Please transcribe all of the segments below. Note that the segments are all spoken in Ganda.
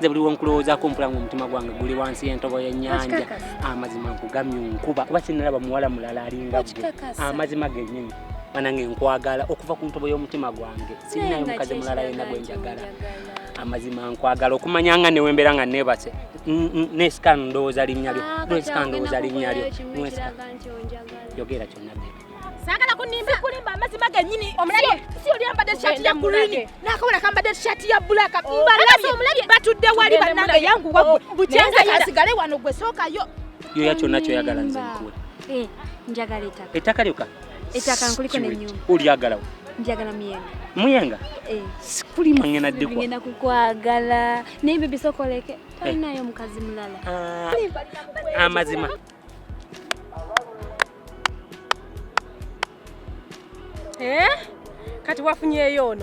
ze buli wonkulooza kumpula mu mutima gwange guli wansi y'entobo y'ennyanja amazima nkugamye nkuba kuba sinalaba muwala mulala alinga gwe amazima gennyini banange nkwagala okuva ku ntobo y'omutima gwange sinnayo mukazi mulala yenna gwe njagala amazima nkwagala okumanya nga newe mbeera nga neebase nesika ndowooza linnya lyo nesika ndowooza linnya lyo yogera kyonna sagala kunimba kulimba amazima gennyini omulabye si oli ambadde shati ya green nakabona kambadde shati ya black mbalabye omulabye batudde wali bannange yangu wabwe bucyenga kasigale wano gwe sookayo yo yakyo nakyo yagala nze nkuwe njagala ettaka lyoka ettaka nkuliko n'ennyumba olyagalawo njagala muyenga sikulima ngena ddekwa ngenda kukwagala naye bibi sokoleke talinayo mukazi mulala amazima kati wafunyeyo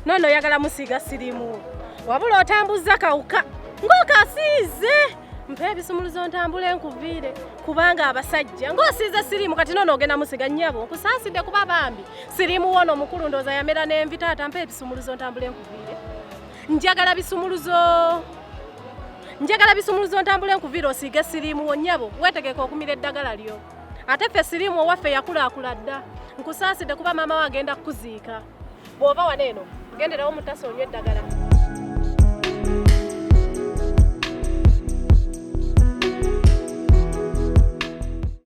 nono yagala musiga sirimu wabula otambuza kawuka ng'okasiize mpe ebisumuluzo ntambule nkuviire kubanga abasajja ng'osiize sirimu kati nono ogenda musiga nnyabo nkusaasidde kuba bambi sirimu wono omukulu ndooza yamera n'envi taata mpe ebisumuluzo ntambule nkuviire njagala bisumuluzo ntambule nkuviire osiige sirimu wo nnyabo weetegeka okumira eddagala lyo ate ffe sirimu owaffe yakulaakula dda nkusaasidde kuba maama we agenda kukuziika bw'ova wano eno genderewo mutasa onywa eddagala